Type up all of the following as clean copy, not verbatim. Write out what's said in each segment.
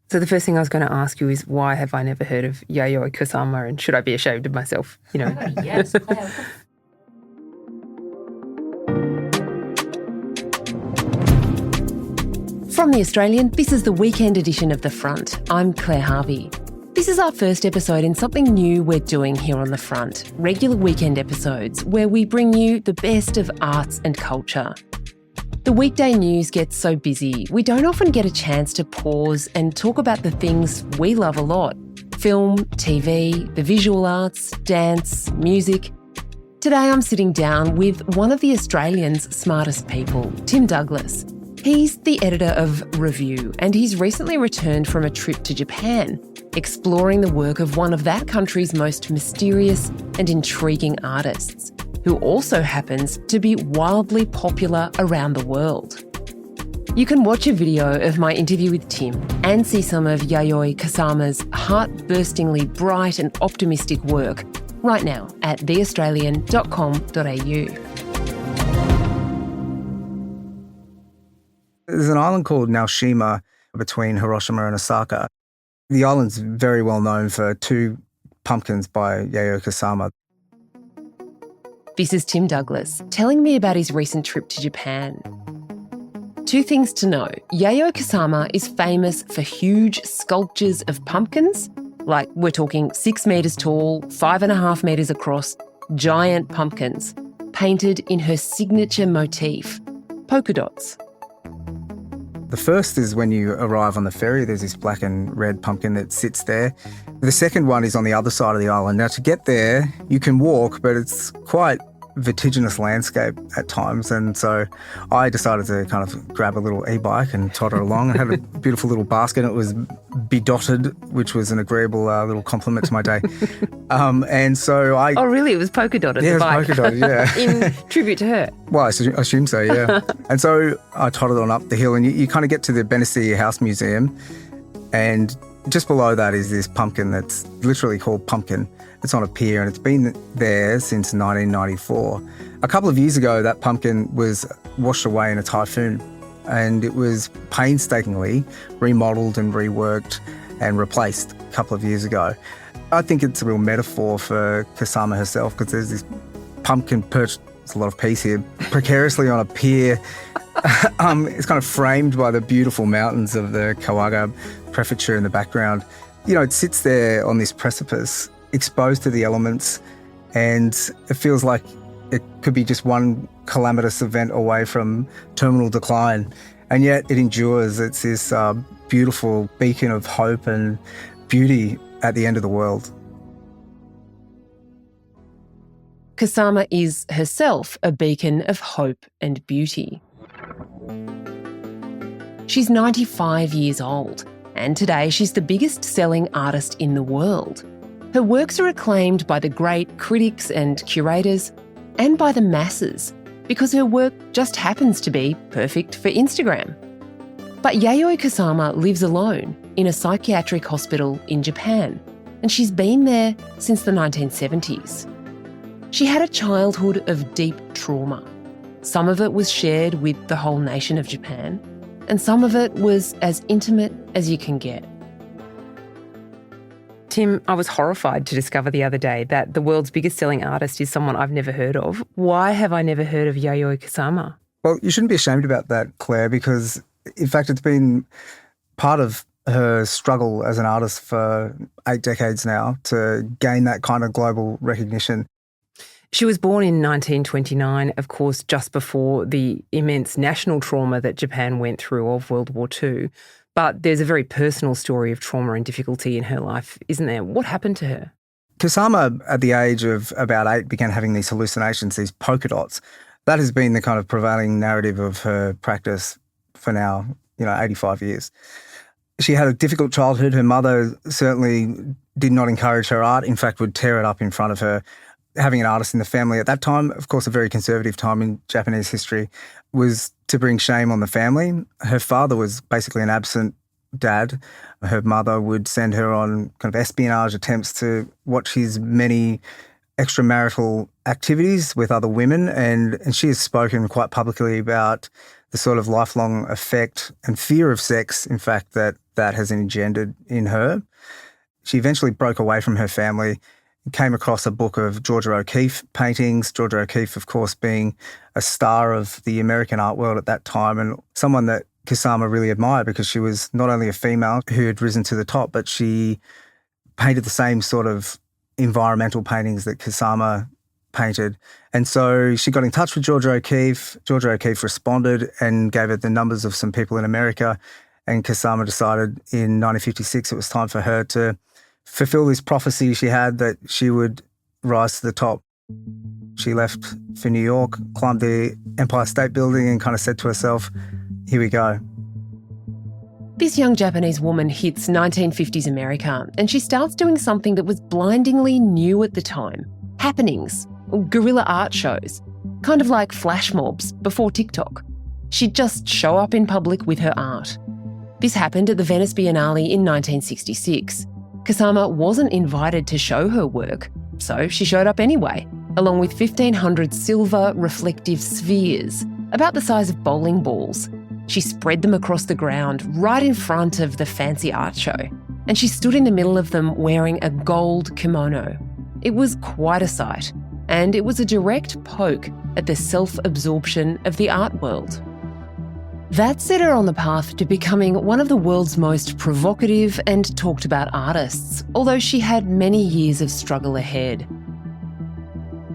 So the first thing I was going to ask you is, why have I never heard of Yayoi Kusama, and should I be ashamed of myself? Yes. From The Australian, this is the weekend edition of The Front. I'm Claire Harvey. This is our first episode in something new we're doing here on The Front, regular weekend episodes where we bring you the best of arts and culture. The weekday news gets so busy, we don't often get a chance to pause and talk about the things we love a lot. Film, TV, the visual arts, dance, music. Today I'm sitting down with one of the Australians' smartest people, Tim Douglas. He's the editor of Review, and he's recently returned from a trip to Japan, exploring the work of one of that country's most mysterious and intriguing artists, who also happens to be wildly popular around the world. You can watch a video of my interview with Tim and see some of Yayoi Kusama's heart-burstingly bright and optimistic work right now at theaustralian.com.au. There's an island called Naoshima between Hiroshima and Osaka. The island's very well known for two pumpkins by Yayoi Kusama. This is Tim Douglas telling me about his recent trip to Japan. Two things to know. Yayoi Kusama is famous for huge sculptures of pumpkins, like we're talking 6 metres tall, 5.5 metres across, giant pumpkins, painted in her signature motif, polka dots. The first is when you arrive on the ferry, there's this black and red pumpkin that sits there. The second one is on the other side of the island. Now, to get there, you can walk, but it's quite vertiginous landscape at times. And so I decided to kind of grab a little e-bike and totter along. I had a beautiful little basket. It was bedotted, which was an agreeable little compliment to my day. And so I... Oh, really? It was polka dotted, yeah, the bike? Yeah, it was polka dotted, yeah. In tribute to her? Well, I assume so, yeah. And so I tottered on up the hill, and you kind of get to the Benassi House Museum, and just below that is this pumpkin that's literally called Pumpkin. It's on a pier, and it's been there since 1994. A couple of years ago, that pumpkin was washed away in a typhoon, and it was painstakingly remodelled and reworked and replaced a couple of years ago. I think it's a real metaphor for Kusama herself, because there's this pumpkin perched, there's a lot of peace here, precariously on a pier. It's kind of framed by the beautiful mountains of the Kawaga Prefecture in the background. You know, it sits there on this precipice, exposed to the elements, and it feels like it could be just one calamitous event away from terminal decline, and yet it endures. It's this beautiful beacon of hope and beauty at the end of the world. Kusama is herself a beacon of hope and beauty. She's 95 years old, and today she's the biggest-selling artist in the world. Her works are acclaimed by the great critics and curators, and by the masses, because her work just happens to be perfect for Instagram. But Yayoi Kusama lives alone in a psychiatric hospital in Japan, and she's been there since the 1970s. She had a childhood of deep trauma. Some of it was shared with the whole nation of Japan, and some of it was as intimate as you can get. Tim, I was horrified to discover the other day that the world's biggest selling artist is someone I've never heard of. Why have I never heard of Yayoi Kusama? Well, you shouldn't be ashamed about that, Claire, because in fact it's been part of her struggle as an artist for 8 decades now to gain that kind of global recognition. She was born in 1929, of course, just before the immense national trauma that Japan went through of World War II. But there's a very personal story of trauma and difficulty in her life, isn't there? What happened to her? Kusama, at the age of about 8, began having these hallucinations, these polka dots. That has been the kind of prevailing narrative of her practice for now, 85 years. She had a difficult childhood. Her mother certainly did not encourage her art, in fact would tear it up in front of her. Having an artist in the family at that time, of course a very conservative time in Japanese history, was to bring shame on the family. Her father was basically an absent dad. Her mother would send her on kind of espionage attempts to watch his many extramarital activities with other women, and she has spoken quite publicly about the sort of lifelong effect and fear of sex, in fact, that has engendered in her. She eventually broke away from her family, came across a book of Georgia O'Keeffe paintings. Georgia O'Keeffe, of course, being a star of the American art world at that time, and someone that Kusama really admired because she was not only a female who had risen to the top, but she painted the same sort of environmental paintings that Kusama painted. And so she got in touch with Georgia O'Keeffe. Georgia O'Keeffe responded and gave her the numbers of some people in America. And Kusama decided in 1956 it was time for her to fulfill this prophecy she had that she would rise to the top. She left for New York, climbed the Empire State Building and kind of said to herself, here we go. This young Japanese woman hits 1950s America and she starts doing something that was blindingly new at the time. Happenings, guerrilla art shows, kind of like flash mobs before TikTok. She'd just show up in public with her art. This happened at the Venice Biennale in 1966. Kusama wasn't invited to show her work, so she showed up anyway, along with 1,500 silver reflective spheres, about the size of bowling balls. She spread them across the ground right in front of the fancy art show, and she stood in the middle of them wearing a gold kimono. It was quite a sight, and it was a direct poke at the self-absorption of the art world. That set her on the path to becoming one of the world's most provocative and talked about artists, although she had many years of struggle ahead.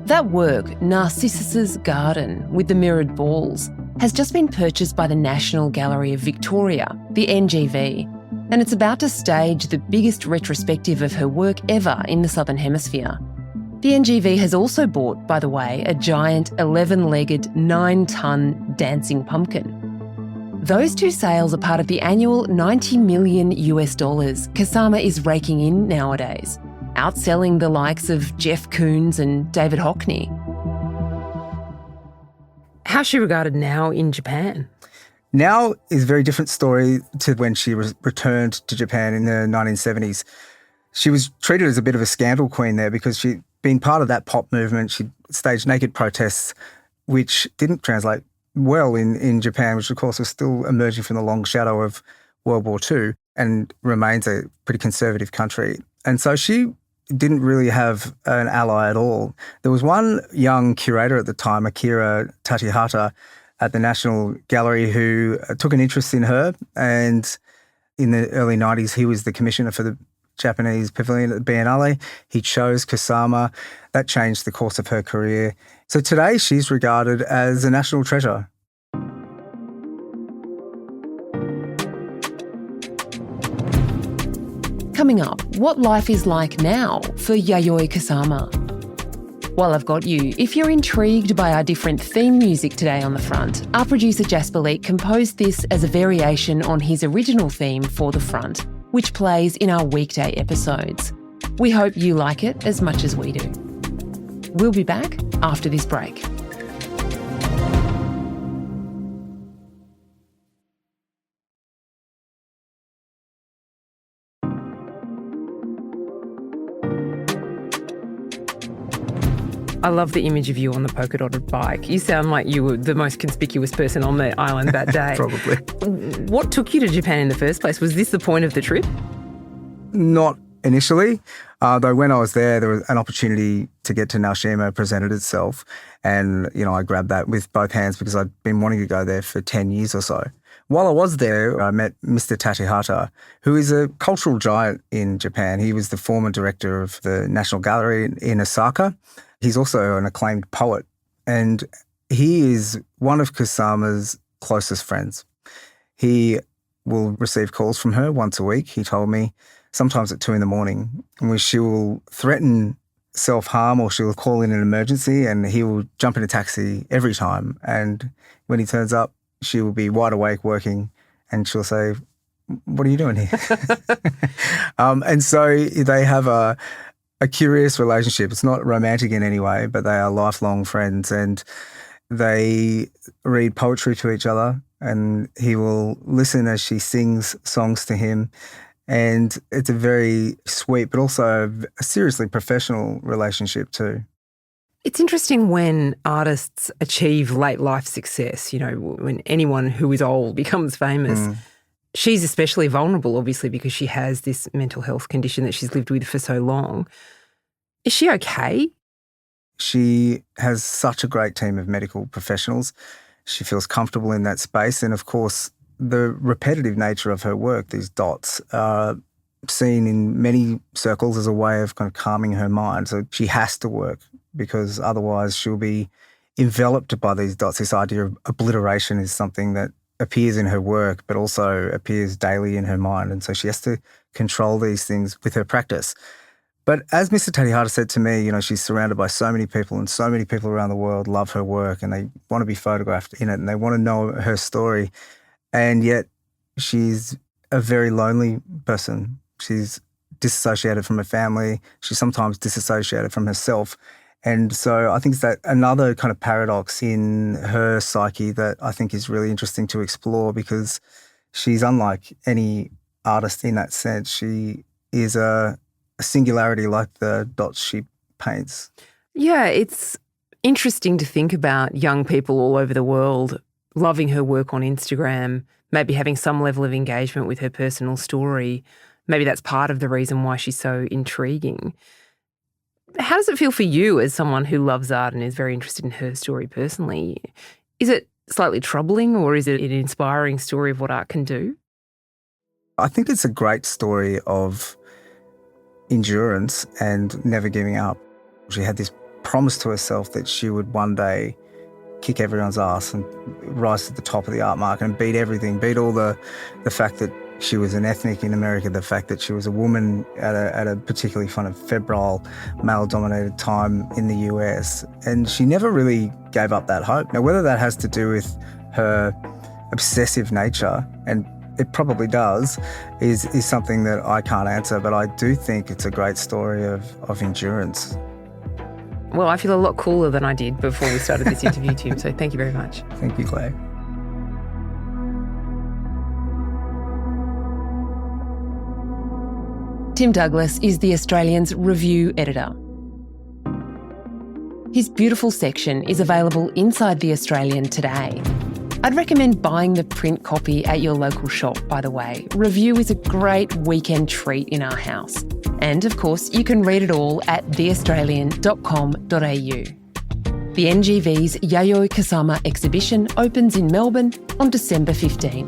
That work, Narcissus's Garden with the mirrored balls, has just been purchased by the National Gallery of Victoria, the NGV, and it's about to stage the biggest retrospective of her work ever in the Southern Hemisphere. The NGV has also bought, by the way, a giant 11-legged, 9-tonne dancing pumpkin. Those two sales are part of the annual $90 million Kusama is raking in nowadays, outselling the likes of Jeff Koons and David Hockney. How's she regarded now in Japan? Now is a very different story to when she returned to Japan in the 1970s. She was treated as a bit of a scandal queen there because she'd been part of that pop movement. She staged naked protests, which didn't translate well in Japan, which of course was still emerging from the long shadow of World War II and remains a pretty conservative country. And so she didn't really have an ally at all. There was one young curator at the time, Akira Tachihata, at the National Gallery who took an interest in her, and in the early 90s he was the commissioner for the Japanese Pavilion at the Biennale. He chose Kusama. That changed the course of her career. So today she's regarded as a national treasure. Coming up, what life is like now for Yayoi Kusama. While I've got you, if you're intrigued by our different theme music today on The Front, our producer Jasper Leake composed this as a variation on his original theme for The Front, which plays in our weekday episodes. We hope you like it as much as we do. We'll be back after this break. I love the image of you on the polka dotted bike. You sound like you were the most conspicuous person on the island that day. Probably. What took you to Japan in the first place? Was this the point of the trip? Not initially, though when I was there was an opportunity to get to Naoshima presented itself, and I grabbed that with both hands because I'd been wanting to go there for 10 years or so. While I was there, I met Mr. Tachihata, who is a cultural giant in Japan. He was the former director of the National Gallery in Osaka. He's also an acclaimed poet, and he is one of Kusama's closest friends. He will receive calls from her once a week, he told me, sometimes at 2 a.m, in which she will threaten self-harm or she will call in an emergency, and he will jump in a taxi every time. And when he turns up, she will be wide awake working, and she'll say, "What are you doing here?" And so they have a curious relationship. It's not romantic in any way, but they are lifelong friends, and they read poetry to each other, and he will listen as she sings songs to him. And it's a very sweet, but also a seriously professional relationship too. It's interesting when artists achieve late life success, when anyone who is old becomes famous. She's especially vulnerable, obviously, because she has this mental health condition that she's lived with for so long. Is she okay? She has such a great team of medical professionals. She feels comfortable in that space. And of course, the repetitive nature of her work, these dots, are seen in many circles as a way of kind of calming her mind. So she has to work because otherwise she'll be enveloped by these dots. This idea of obliteration is something that appears in her work, but also appears daily in her mind. And so she has to control these things with her practice. But as Mr. Tedihata said to me, she's surrounded by so many people, and so many people around the world love her work and they want to be photographed in it and they want to know her story. And yet she's a very lonely person. She's disassociated from her family. She's sometimes disassociated from herself. And so I think it's that another kind of paradox in her psyche that I think is really interesting to explore, because she's unlike any artist in that sense. She is a singularity like the dots she paints. Yeah, it's interesting to think about young people all over the world loving her work on Instagram, maybe having some level of engagement with her personal story. Maybe that's part of the reason why she's so intriguing. How does it feel for you as someone who loves art and is very interested in her story personally? Is it slightly troubling, or is it an inspiring story of what art can do? I think it's a great story of endurance and never giving up. She had this promise to herself that she would one day kick everyone's ass and rise to the top of the art market and beat everything, beat all the fact that she was an ethnic in America, the fact that she was a woman at a particularly kind of febrile, male-dominated time in the US. And she never really gave up that hope. Now, whether that has to do with her obsessive nature, and it probably does, is something that I can't answer. But I do think it's a great story of endurance. Well, I feel a lot cooler than I did before we started this interview, Tim, so thank you very much. Thank you, Claire. Tim Douglas is The Australian's review editor. His beautiful section is available inside The Australian today. I'd recommend buying the print copy at your local shop, by the way. Review is a great weekend treat in our house. And, of course, you can read it all at theaustralian.com.au. The NGV's Yayoi Kusama exhibition opens in Melbourne on December 15.